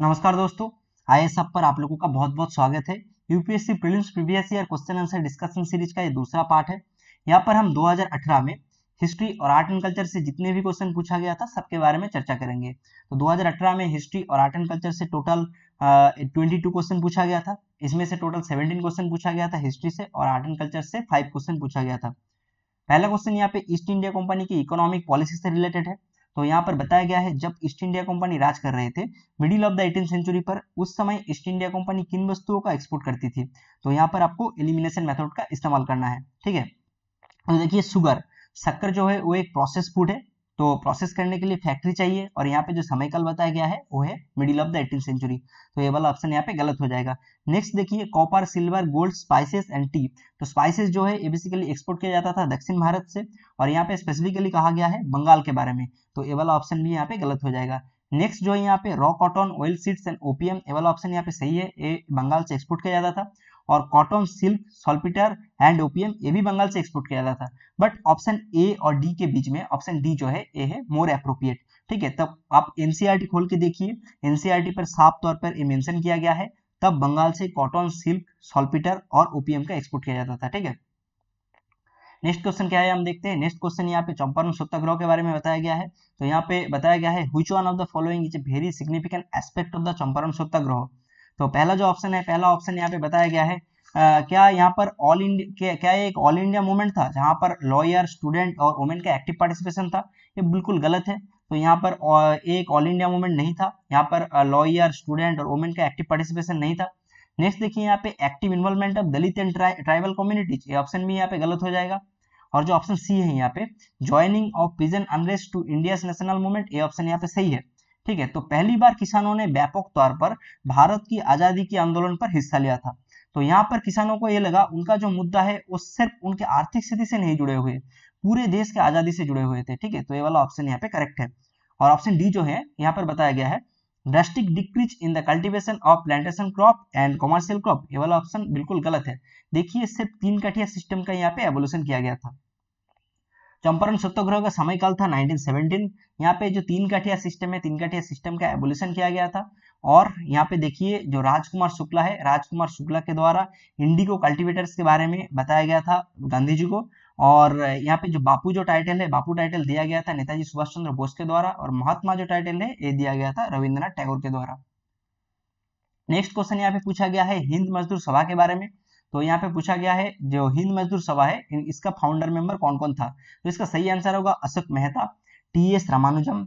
नमस्कार दोस्तों, आईएएस सब पर आप लोगों का बहुत बहुत स्वागत है। UPSC prelims previous year question answer discussion series का ये दूसरा पार्ट है। यहाँ पर हम 2018 में हिस्ट्री और आर्ट एंड कल्चर से जितने भी क्वेश्चन पूछा गया था सबके बारे में चर्चा करेंगे। तो 2018 में हिस्ट्री और आर्ट एंड कल्चर से टोटल 22 क्वेश्चन पूछा गया था। इसमें से टोटल 17 क्वेश्चन पूछा गया था हिस्ट्री से, और आर्ट एंड कल्चर से 5 क्वेश्चन पूछा गया था। पहला क्वेश्चन यहाँ पे ईस्ट इंडिया कंपनी की इकोनॉमिक पॉलिसी से रिलेटेड है। तो यहाँ पर बताया गया है, जब ईस्ट इंडिया कंपनी राज कर रहे थे middle of the 18th century पर, उस समय ईस्ट इंडिया कंपनी किन वस्तुओं का एक्सपोर्ट करती थी। तो यहाँ पर आपको एलिमिनेशन मेथड का इस्तेमाल करना है, ठीक है। तो देखिए, शुगर, शक्कर जो है वो एक प्रोसेस फूड है, तो प्रोसेस करने के लिए फैक्ट्री चाहिए, और यहाँ पे जो समय काल बताया गया है वो है middle of the 18th century. तो ये वाला ऑप्शन यहाँ पे गलत हो जाएगा। नेक्स्ट देखिए, copper, silver, gold, spices and T. तो स्पाइसेस जो है ये बेसिकली एक्सपोर्ट किया जाता था दक्षिण भारत से, और यहाँ पे स्पेसिफिकली कहा गया है बंगाल के बारे में, तो ये वाला ऑप्शन भी यहाँ पे गलत हो जाएगा। नेक्स्ट जो है यहाँ पे raw cotton, oil seeds and opium, ये वाला ऑप्शन यहाँ पे सही है, ये बंगाल से एक्सपोर्ट किया जाता था। और कॉटन, सिल्क, सॉल्पिटर एंड ओपीएम ये भी बंगाल से एक्सपोर्ट किया जाता था। बट ऑप्शन ए और डी के बीच में ऑप्शन डी जो है ए है मोर एप्रोप्रिएट, ठीक है। तब आप एनसीईआरटी खोल के देखिए, एनसीईआरटी पर साफ तौर पर ये मेंशन किया गया है, तब बंगाल से कॉटन, सिल्क, सॉल्पिटर और ओपीएम का एक्सपोर्ट किया जाता था, ठीक है। नेक्स्ट क्वेश्चन क्या है हम देखते हैं। नेक्स्ट क्वेश्चन यहाँ पे चंपारण सत्याग्रह के बारे में बताया गया है। तो यहाँ पे बताया गया है, which one of the following is a very significant aspect of the Champaran Satyagraha. तो पहला जो ऑप्शन है, पहला ऑप्शन यहाँ पे बताया गया है, क्या यहाँ पर ऑल इंडिया, क्या एक ऑल इंडिया मूवमेंट था जहां पर लॉयर, स्टूडेंट और वुमेन का एक्टिव पार्टिसिपेशन था। ये बिल्कुल गलत है। तो यहाँ पर एक ऑल इंडिया मूवमेंट नहीं था, यहाँ पर लॉयर, स्टूडेंट और वुमेन का एक्टिव पार्टिसिपेशन नहीं था। नेक्स्ट देखिए, यहाँ पे active involvement of Dalit and tribal communities, ये ऑप्शन भी यहाँ पे गलत हो जाएगा। और जो ऑप्शन सी है यहाँ पे, joining of peasant unrest to India national movement, ये ऑप्शन यहाँ पे सही है, ठीक है। तो पहली बार किसानों ने व्यापक तौर पर भारत की आजादी के आंदोलन पर हिस्सा लिया था। तो यहाँ पर किसानों को ये लगा उनका जो मुद्दा है वो सिर्फ उनके आर्थिक स्थिति से नहीं जुड़े हुए, पूरे देश के आजादी से जुड़े हुए थे, ठीक है। तो ये वाला ऑप्शन यहाँ पे करेक्ट है। और ऑप्शन डी जो है यहाँ पर बताया गया है, drastic decrease in the cultivation of plantation crop and commercial crop, ये वाला ऑप्शन बिल्कुल गलत है। देखिए, सिर्फ 3 कठिया सिस्टम का यहाँ पे एवोल्यूशन किया गया था। चंपारण सत्याग्रह का समय काल था 1917। यहाँ पे जो 3 कठिया सिस्टम है, 3 कठिया सिस्टम का एबोल्यूशन किया गया था। और यहाँ पे देखिए, जो राजकुमार शुक्ला है, राजकुमार शुक्ला के द्वारा इंडिगो कल्टीवेटर्स के बारे में बताया गया था गांधी जी को। और यहाँ पे जो बापू जो टाइटल है, बापू टाइटल दिया गया था नेताजी सुभाष चंद्र बोस के द्वारा, और महात्मा जो टाइटल है ये दिया गया था रविंद्रनाथ टैगोर के द्वारा। नेक्स्ट क्वेश्चन यहाँ पे पूछा गया है हिंद मजदूर सभा के बारे में। तो यहाँ पे पूछा गया है, जो हिंद मजदूर सभा है इसका फाउंडर मेंबर कौन कौन था। तो इसका सही आंसर होगा अशोक मेहता, टीएस रामानुजम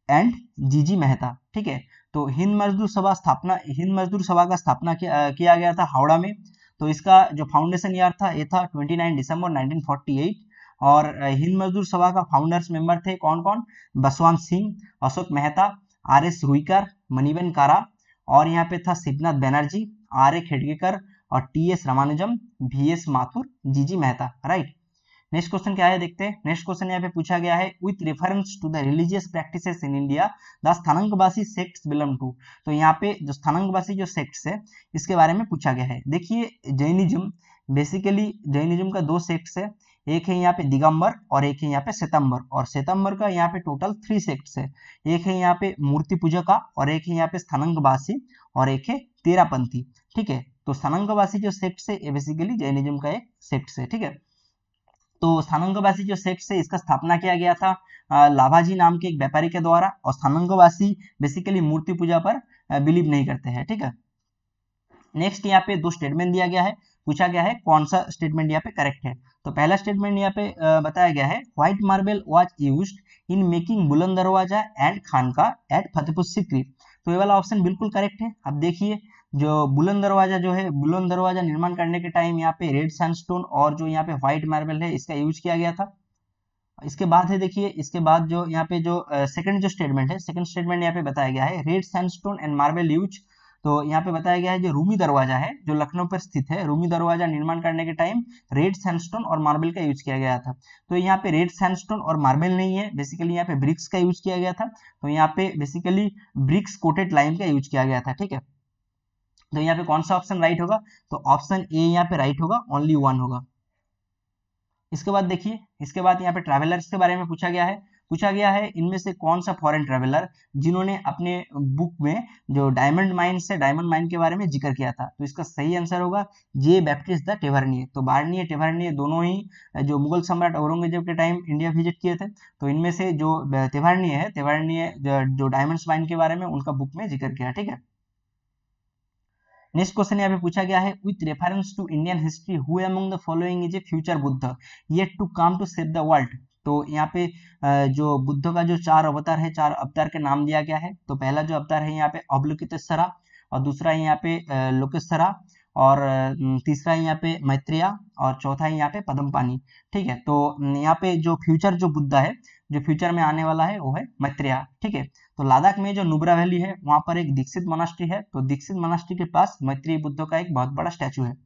एंड जीजी मेहता, ठीक है। तो हिंद मजदूर सभा का स्थापना किया गया था हावड़ा में। तो इसका जो फाउंडेशन ईयर था ये था 29 दिसंबर 1948। और हिंद मजदूर सभा का फाउंडर्स मेंबर थे कौन कौन, बसवंत सिंह, अशोक मेहता, आर.एस. रुईकर, मणिबेन कारा, और यहाँ पे था शिवनाथ बनर्जी, आर.ए. खेडगेकर, और टी.एस. रामानुजम, वी.एस. माथुर, जीजी मेहता, राइट। नेक्स्ट क्वेश्चन क्या है देखते हैं। नेक्स्ट क्वेश्चन यहाँ पे पूछा गया है, with reference to the religious practices in India the Sthanakvasi sects belong to. तो यहाँ पे जो स्थानांकवासी जो सेक्ट्स है इसके बारे में पूछा गया है। देखिए, जैनिज्म, बेसिकली जैनिज्म का 2 सेक्ट्स है, एक है यहाँ पे दिगंबर और एक है यहाँ पे श्वेतांबर। और श्वेतांबर का यहाँ पे टोटल 3 सेक्ट्स है, एक है यहाँ पे मूर्ति पूजा का, और एक है यहाँ पे स्थानांकवासी, और एक है तेरापंथी, ठीक है। तो स्थानांकवासी जो सेक्ट्स है ये बेसिकली जैनिज्म का एक सेक्ट्स है, ठीक है। तो स्थानांकवासी जो सेक्ट है इसका स्थापना किया गया था लाभाजी नाम के एक व्यापारी के द्वारा। और स्थानांकवासी बेसिकली मूर्ति पूजा पर बिलीव नहीं करते हैं, ठीक है। नेक्स्ट यहाँ पे 2 स्टेटमेंट दिया गया है, पूछा गया है कौन सा स्टेटमेंट यहाँ पे करेक्ट है। तो पहला स्टेटमेंट यहाँ पे बताया गया है, white marble was used in making बुलंद दरवाजा एंड खानका एट फतेहपुर सीकरी। तो ये वाला ऑप्शन बिल्कुल करेक्ट है। अब देखिए, जो बुलंद दरवाजा जो है, बुलंद दरवाजा निर्माण करने के टाइम यहाँ पे रेड सैंडस्टोन और जो यहाँ पे व्हाइट मार्बल है इसका यूज किया गया था। इसके बाद है देखिए, इसके बाद जो यहाँ पे जो सेकंड जो स्टेटमेंट है, सेकंड स्टेटमेंट यहाँ पे बताया गया है, red sandstone and marble use. तो यहाँ पे बताया गया है, जो रूमी दरवाजा है जो लखनऊ पर स्थित है, रूमी दरवाजा निर्माण करने के टाइम रेड सैंडस्टोन और मार्बल का यूज किया गया था। तो यहाँ पे रेड सैंडस्टोन और मार्बल नहीं है, बेसिकली यहाँ पे ब्रिक्स का यूज किया गया था। तो यहाँ पे बेसिकली ब्रिक्स कोटेड लाइम का यूज किया गया था, ठीक है। तो यहाँ पे कौन सा ऑप्शन राइट होगा, तो ऑप्शन ए यहाँ पे राइट होगा, ओनली 1 होगा। इसके बाद देखिए, इसके बाद यहाँ पे ट्रैवलर्स के बारे में पूछा गया है। पूछा गया है इनमें से कौन सा फॉरेन ट्रेवलर जिन्होंने अपने बुक में जो डायमंड माइन के बारे में जिक्र किया था। तो इसका सही आंसर होगा जे बैप्टिस्ट द टेवर्निए। तो बार्निए टेवर्निए दोनों ही जो मुगल सम्राट औरंगजेब के टाइम इंडिया विजिट किए थे। तो इनमें से जो तेवर्निए जो डायमंड माइन के बारे में उनका बुक में जिक्र किया। ठीक है, नेक्स्ट क्वेश्चन यहाँ पे पूछा गया है with reference to Indian history who among the following is a future Buddha yet to come to save the world. तो यहाँ पे जो बुद्ध का जो 4 अवतार है, 4 अवतार के नाम दिया गया है। तो पहला जो अवतार है यहाँ पे अवलोकितेश्वरा, और दूसरा है यहाँ पे लोकेश्वरा, और तीसरा है यहाँ पे मैत्रेया, और चौथा है यहाँ पे पद्मपानी। ठीक है, तो यहाँ पे जो फ्यूचर जो बुद्ध है, जो फ्यूचर में आने वाला है वो है मैत्रेया। ठीक है, तो लद्दाख में जो नुब्रा वैली है वहां पर एक दीक्षित मोनास्ट्री है। तो दीक्षित मोनास्ट्री के पास मैत्रेय बुद्ध का एक बहुत बड़ा स्टैचू है।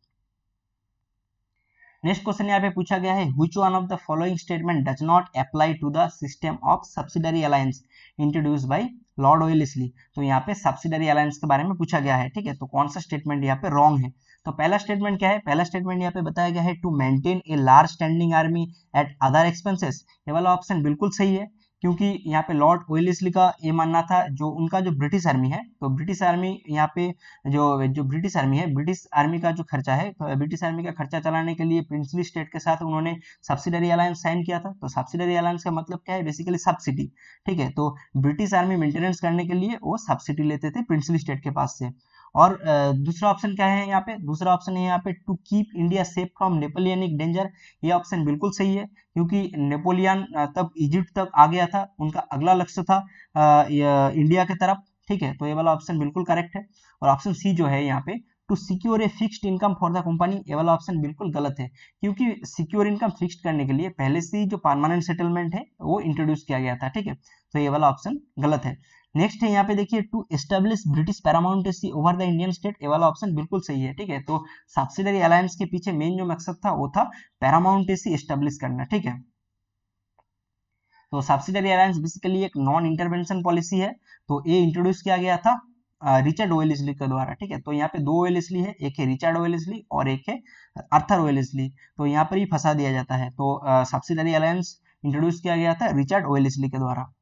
नेक्स्ट क्वेश्चन यहाँ पे पूछा गया है which one of the following statement does not apply to the system of subsidiary alliance introduced by Lord Wellesley. तो यहाँ पे सब्सिडरी अलायंस के बारे में पूछा गया है। ठीक है, तो कौन सा स्टेटमेंट यहाँ पे रॉन्ग है। तो पहला स्टेटमेंट क्या है, पहला स्टेटमेंट यहाँ पे बताया गया है to maintain a large standing army at other expenses. ये वाला ऑप्शन बिल्कुल सही है, क्योंकि यहाँ पे लॉर्ड वेलेस्ली का ये मानना था जो उनका जो ब्रिटिश आर्मी है, तो ब्रिटिश आर्मी यहाँ पे जो ब्रिटिश आर्मी है, ब्रिटिश आर्मी का जो खर्चा है, तो ब्रिटिश आर्मी का खर्चा चलाने के लिए प्रिंसली स्टेट के साथ उन्होंने सब्सिडरी अलायंस साइन किया था। तो सब्सिडरी अलायंस का मतलब क्या है, बेसिकली सब्सिडी। ठीक है, तो ब्रिटिश आर्मी मेंटेनेंस करने के लिए वो सब्सिडी लेते थे प्रिंसली स्टेट के पास से। और दूसरा ऑप्शन क्या है यहाँ पे, दूसरा ऑप्शन है यहाँ पे to keep India safe from Napoleonic danger. ये ऑप्शन बिल्कुल सही है, क्योंकि नेपोलियन तब इजिप्ट तक आ गया था, उनका अगला लक्ष्य था इंडिया की तरफ। ठीक है, तो ये वाला ऑप्शन बिल्कुल करेक्ट है। और ऑप्शन सी जो है यहाँ पे to secure a fixed income for the company, ये वाला ऑप्शन बिल्कुल गलत है, क्योंकि सिक्योर इनकम फिक्स्ड करने के लिए पहले से ही जो परमानेंट सेटलमेंट है वो इंट्रोड्यूस किया गया था। ठीक है, तो ये वाला ऑप्शन गलत है। नेक्स्ट है यहाँ पे देखिए to establish British paramountcy over the Indian state, ये वाला ऑप्शन बिल्कुल सही है। ठीक है, तो सब्सिडरी अलायंस के पीछे मेन जो मकसद था वो था पैरामाउंटेसी एस्टेब्लिश करना। ठीक है, तो सब्सिडरी अलायंस बेसिकली एक नॉन इंटरवेंशन पॉलिसी है। तो ये इंट्रोड्यूस किया गया था रिचर्ड वेलेस्ली के द्वारा। ठीक है, तो यहाँ पे 2 वेलेस्ली है, एक है रिचर्ड वेलेस्ली और एक है आर्थर वेलेस्ली। तो यहाँ पर ही फंसा दिया जाता है। तो सब्सिडरी अलायंस इंट्रोड्यूस किया गया था रिचर्ड वेलेस्ली के द्वारा।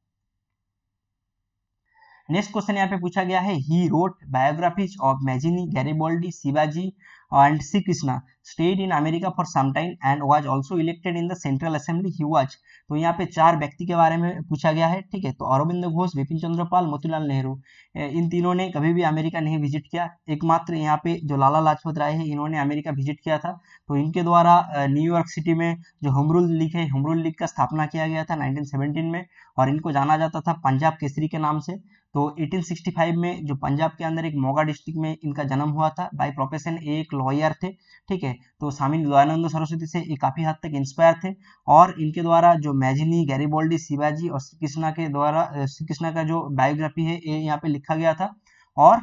नेक्स्ट क्वेश्चन यहाँ पे पूछा गया है he wrote biographies of Mazzini, Garibaldi, Shivaji and Shri Krishna, stayed in America for some time and was also elected in the central assembly he was. तो यहाँ पे 4 व्यक्ति के बारे में पूछा गया है। ठीक है, तो अरविंद घोष, बिपिन चंद्र पाल, मोतीलाल नेहरू, इन तीनों ने कभी भी अमेरिका नहीं विजिट किया। एकमात्र यहाँ पे जो लाला लाजपत राय है इन्होंने अमेरिका विजिट किया था। तो इनके द्वारा न्यूयॉर्क सिटी में जो होम रूल लीग है, होम रूल लीग का स्थापना किया गया था 1917 में, और इनको जाना जाता था पंजाब केसरी के नाम से। तो 1865 में जो पंजाब के अंदर एक मोगा डिस्ट्रिक्ट में इनका जन्म हुआ था। बाय प्रोफेशन एक लॉयर थे। ठीक है, तो स्वामी दयानंद सरस्वती से ये काफी हद तक इंस्पायर थे, और इनके द्वारा जो मैजिनी, गैरिबॉल्डी, शिवाजी और श्री कृष्णा के द्वारा श्री कृष्णा का जो बायोग्राफी है ये यहाँ पे लिखा गया था। और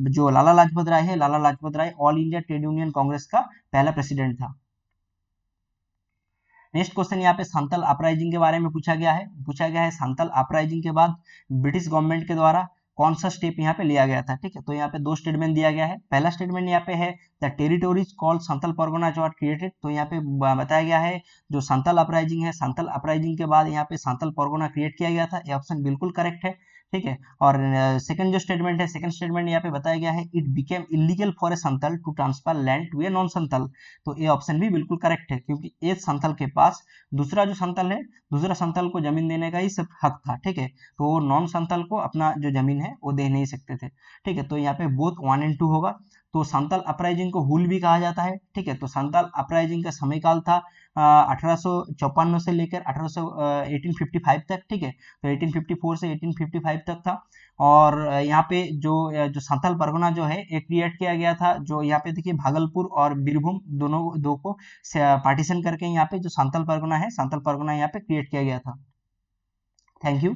जो लाला लाजपत राय है, Lala Lajpat Rai all India trade union congress का पहला प्रेसिडेंट था। नेक्स्ट क्वेश्चन यहाँ पे संथाल अपराइजिंग के बारे में पूछा गया है संथाल अपराइजिंग के बाद ब्रिटिश गवर्नमेंट के द्वारा कौन सा स्टेप यहाँ पे लिया गया था। ठीक है, तो यहाँ पे 2 स्टेटमेंट दिया गया है। पहला स्टेटमेंट यहाँ पे है the territories called Santhal Pargana जो आर क्रिएटेड। तो यहाँ पे बताया गया है जो संथाल अपराइजिंग है, संथाल अपराइजिंग के बाद यहाँ पे संथाल परगना क्रिएट किया गया था। ये ऑप्शन बिल्कुल करेक्ट है। ठीक है, और सेकंड जो स्टेटमेंट है, सेकंड स्टेटमेंट यहाँ पे बताया गया है it became illegal for a Santhal to transfer land to a non Santhal. तो ये ऑप्शन भी बिल्कुल करेक्ट है, क्योंकि एक संथाल के पास दूसरा जो संथाल है, दूसरा संथाल को जमीन देने का ही सिर्फ हक था। ठीक है, तो वो नॉन संथाल को अपना जो जमीन है वो दे नहीं सकते थे। ठीक है, तो यहाँ पे बोथ 1 और 2 होगा। तो संथाल अपराइजिंग को हुल भी कहा जाता है। ठीक है, तो संथाल अपराइजिंग का समय काल था 1854 से लेकर 1855 तक। ठीक है, तो 1854 से 1855 तक था। और यहाँ पे जो संथाल परगना जो है एक क्रिएट किया गया था, जो यहाँ पे देखिए भागलपुर और बीरभूम दोनों दो को पार्टीशन करके यहाँ पे जो संथाल परगना है, संथाल परगना यहाँ पे क्रिएट किया गया था। Thank you.